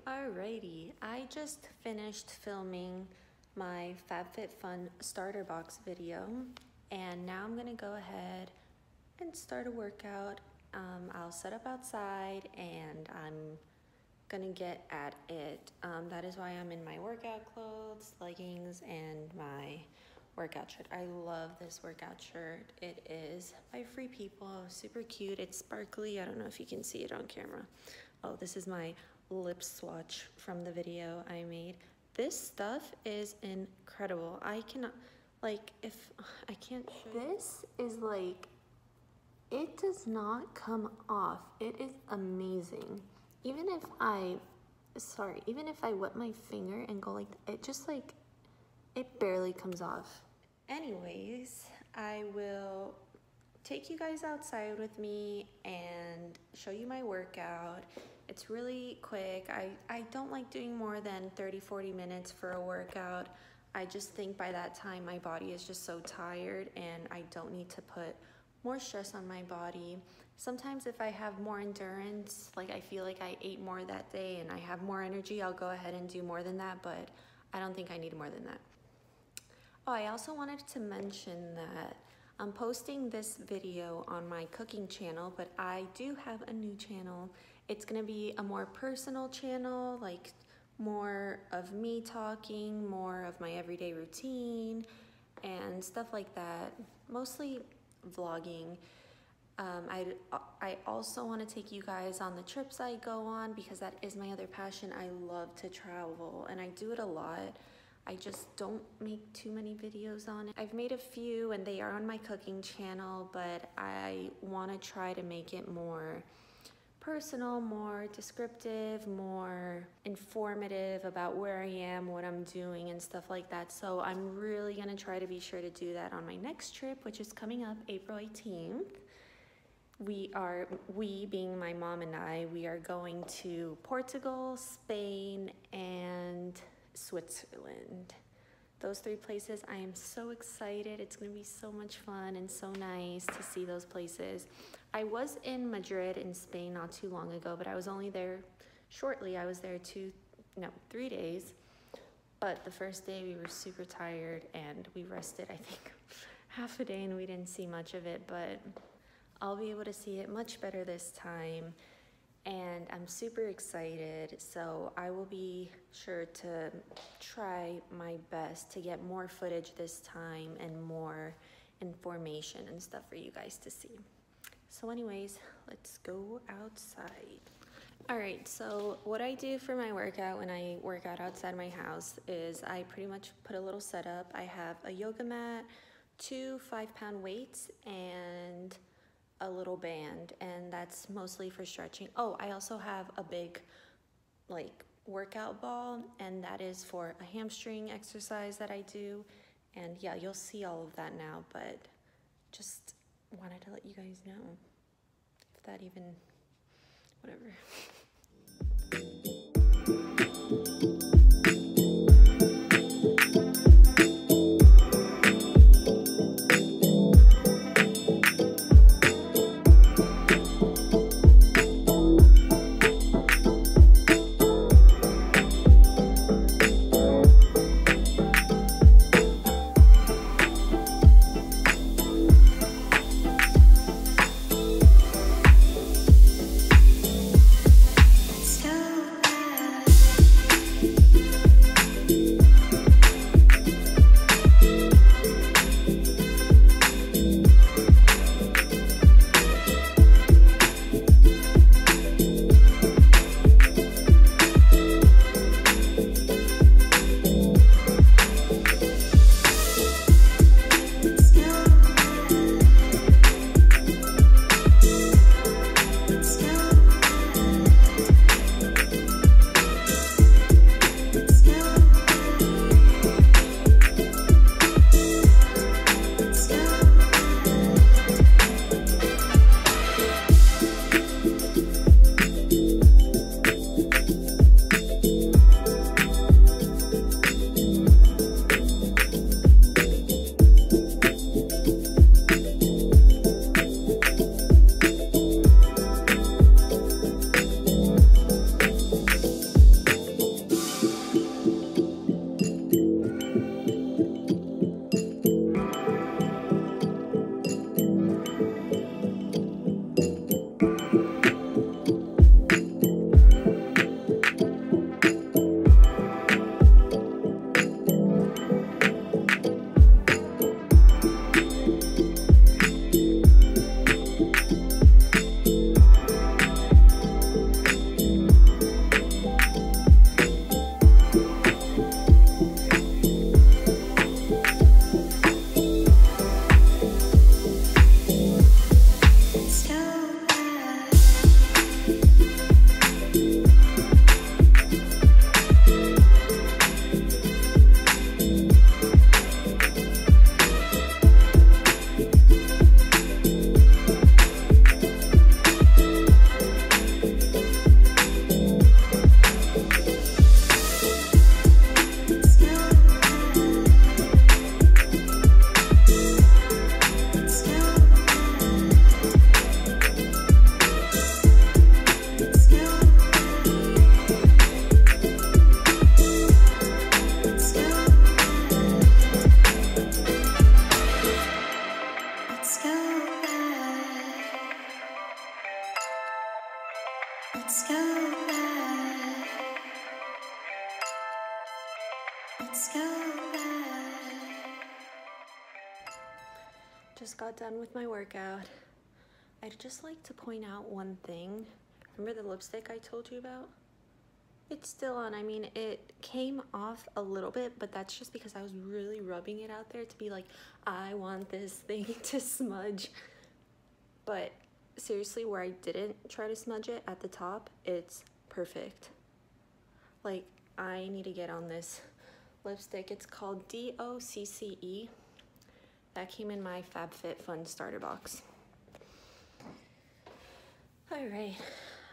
Alrighty, I just finished filming my FabFitFun starter box video, and now I'm gonna go ahead and start a workout. I'll set up outside and I'm gonna get at it. That is why I'm in my workout clothes, leggings, and my workout shirt. I love this workout shirt. It is by Free People, super cute. It's sparkly. I don't know if you can see it on camera. Oh, this is my lip swatch from the video I made. This stuff is incredible. I cannot, like, if I can't show you. This is like, it does not come off. It is amazing. Even if I wet my finger and go like that, it just like, it barely comes off. Anyways, I will take you guys outside with me and show you my workout. It's really quick. I don't like doing more than 30-40 minutes for a workout. I just think by that time my body is just so tired and I don't need to put more stress on my body. Sometimes if I have more endurance, like I feel like I ate more that day and I have more energy, I'll go ahead and do more than that, but I don't think I need more than that. Oh, I also wanted to mention that I'm posting this video on my cooking channel, but I do have a new channel. It's gonna be a more personal channel, like more of me talking, more of my everyday routine and stuff like that, mostly vlogging. I also want to take you guys on the trips I go on because that is my other passion. I love to travel and I do it a lot. I just don't make too many videos on it. I've made a few and they are on my cooking channel, but I want to try to make it more personal, more descriptive, more informative about where I am, what I'm doing and stuff like that. So I'm really gonna try to be sure to do that on my next trip, which is coming up April 18th. We being my mom and I, we are going to Portugal, Spain, and Switzerland. Those three places, I am so excited. It's gonna be so much fun and so nice to see those places. I was in Madrid in Spain not too long ago, but I was only there shortly. I was there 3 days. But the first day we were super tired and we rested, I think, half a day and we didn't see much of it, but I'll be able to see it much better this time. And I'm super excited, so I will be sure to try my best to get more footage this time and more information and stuff for you guys to see. So anyways, let's go outside. All right, so what I do for my workout when I work out outside my house is I pretty much put a little setup. I have a yoga mat, 2 5-pound weights, and a little band, and that's mostly for stretching. Oh, I also have a big like workout ball, and that is for a hamstring exercise that I do. And yeah, you'll see all of that now, but just wanted to let you guys know if that even, whatever. bad. Let's go bad. Just got done with my workout. I'd just like to point out one thing. Remember the lipstick I told you about? It's still on. I mean, it came off a little bit, but that's just because I was really rubbing it out there to be like, I want this thing to smudge. But seriously, where I didn't try to smudge it at the top, it's perfect. Like, I need to get on this lipstick. It's called DOCCE. That came in my FabFitFun starter box. All right,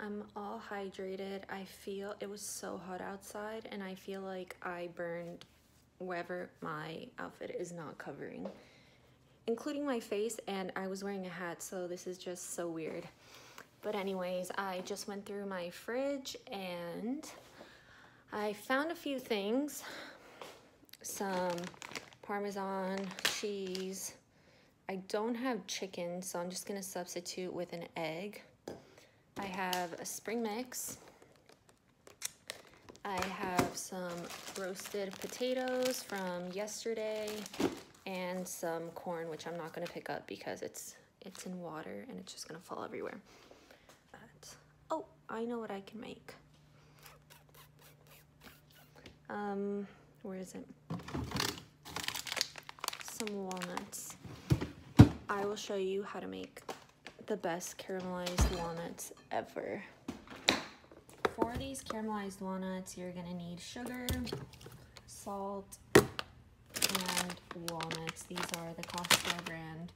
I'm all hydrated. I feel it was so hot outside, and I feel like I burned wherever my outfit is not covering, including my face, and I was wearing a hat, so this is just so weird. But anyways, I just went through my fridge and I found a few things. Some Parmesan cheese. I don't have chicken, so I'm just gonna substitute with an egg. I have a spring mix. I have some roasted potatoes from yesterday and some corn, which I'm not gonna pick up because it's in water and it's just gonna fall everywhere. But, oh, I know what I can make. Where is it? Some walnuts. I will show you how to make the best caramelized walnuts ever. For these caramelized walnuts, you're gonna need sugar, salt, and walnuts. These are the Costco brand.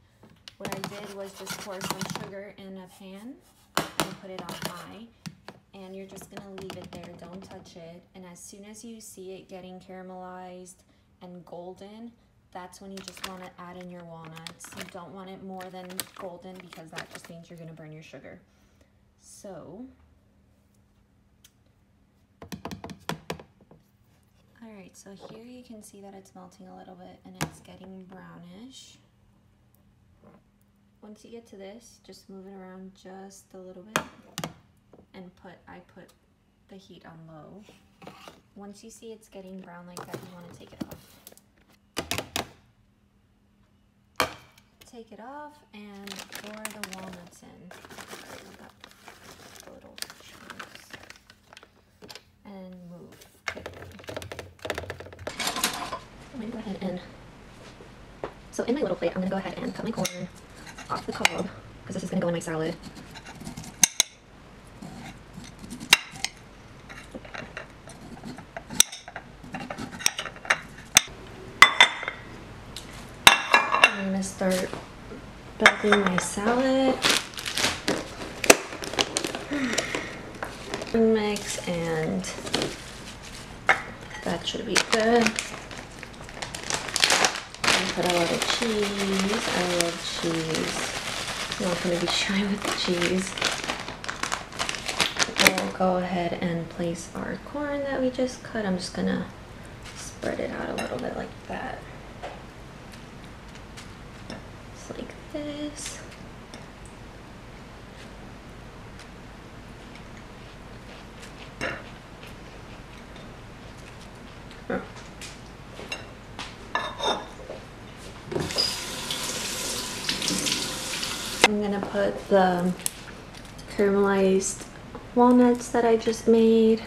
What I did was just pour some sugar in a pan and put it on high, and you're just gonna leave it there, don't touch it. And as soon as you see it getting caramelized and golden, that's when you just want to add in your walnuts. You don't want it more than golden because that just means you're gonna burn your sugar. So, all right, so here you can see that it's melting a little bit and it's getting brownish. Once you get to this, just move it around just a little bit and I put the heat on low. Once you see it's getting brown like that, you want to take it off. Take it off and pour the walnuts in. Sorry, I got the little chunks. And move quickly. I'm gonna go ahead and, so in my little plate, I'm gonna go ahead and cut my corn off the cob because this is gonna go in my salad. I'm gonna start building my salad. Mix, and that should be good. And put a lot of cheese. I love cheese. I'm not gonna be shy with the cheese. We'll go ahead and place our corn that we just cut. I'm just gonna spread it out a little bit like that. Like this. I'm gonna put the caramelized walnuts that I just made.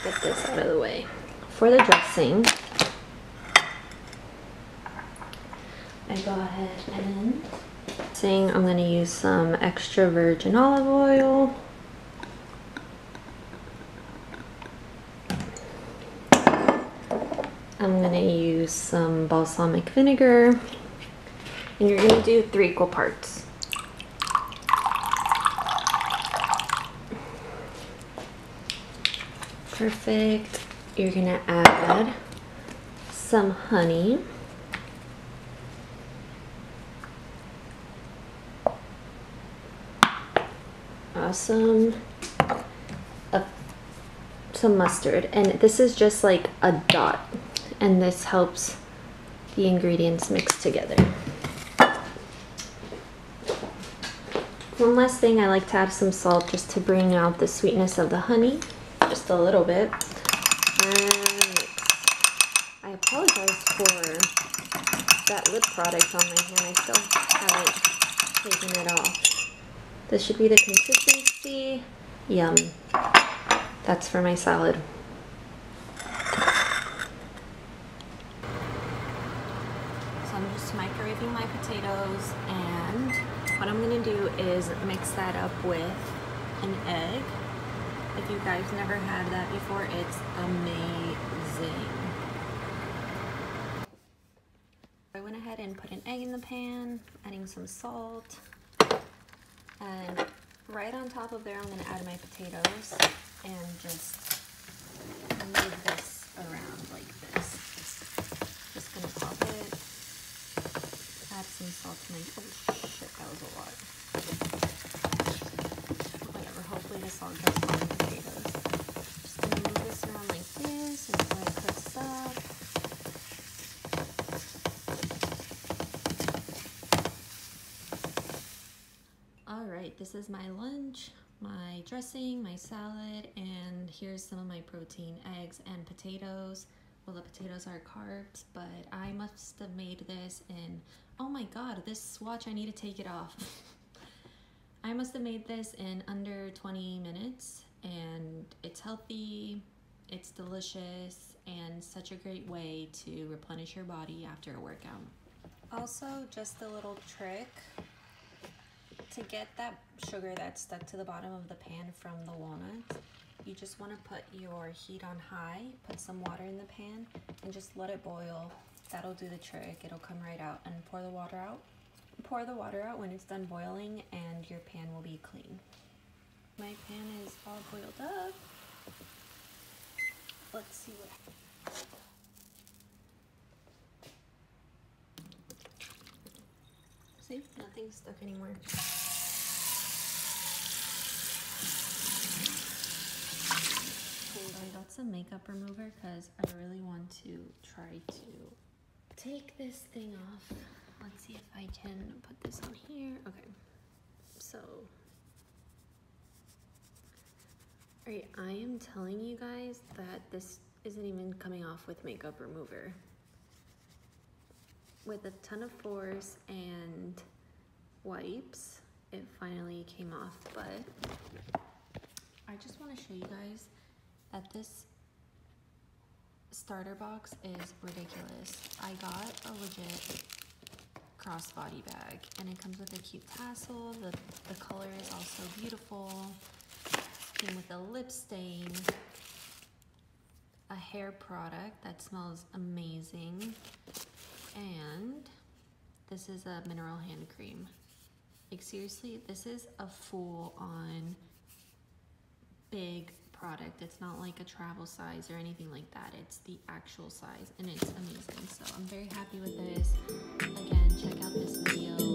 Get this out of the way. For the dressing, I go ahead and I'm going to use some extra virgin olive oil. I'm going to use some balsamic vinegar, and you're going to do 3 equal parts. Perfect. You're gonna add some honey. Awesome. Some mustard, and this is just like a dot, and this helps the ingredients mix together. One last thing, I like to add some salt just to bring out the sweetness of the honey, just a little bit. And I apologize for that lip product on my hand. I still haven't taken it off. This should be the consistency. Yum. That's for my salad. So I'm just microwaving my potatoes, and what I'm gonna do is mix that up with an egg. If you guys never had that before, it's amazing. I went ahead and put an egg in the pan, adding some salt, and right on top of there I'm gonna add my potatoes and just move this around like this. Just gonna pop it. Add some salt to my, oh shit, that was a lot. Whatever, hopefully the salt gets on the potatoes. Just gonna move this around like this until it cooks up. Alright, this is my lunch, my dressing, my salad, and here's some of my protein, eggs and potatoes. Well, the potatoes are carbs, but I must have made this in, oh my god, this watch, I need to take it off. I must have made this in under 20 minutes, and it's healthy, it's delicious, and such a great way to replenish your body after a workout. Also, just a little trick to get that sugar that's stuck to the bottom of the pan from the walnuts. You just want to put your heat on high, put some water in the pan, and just let it boil. That'll do the trick. It'll come right out, and pour the water out. Pour the water out when it's done boiling, and your pan will be clean. My pan is all boiled up. Let's see what happens. See, nothing's stuck anymore. I got some makeup remover because I really want to try to take this thing off. Let's see if I can put this on here. Okay, so alright, I am telling you guys that this isn't even coming off with makeup remover. With a ton of force and wipes, it finally came off, but I just want to show you guys that this starter box is ridiculous. I got a legit crossbody bag, and it comes with a cute tassel. The color is also beautiful. Came with a lip stain, a hair product that smells amazing, and this is a mineral hand cream. Like seriously, this is a full-on big product. It's not like a travel size or anything like that. It's the actual size, and it's amazing. So I'm very happy with this. Again, check out this video.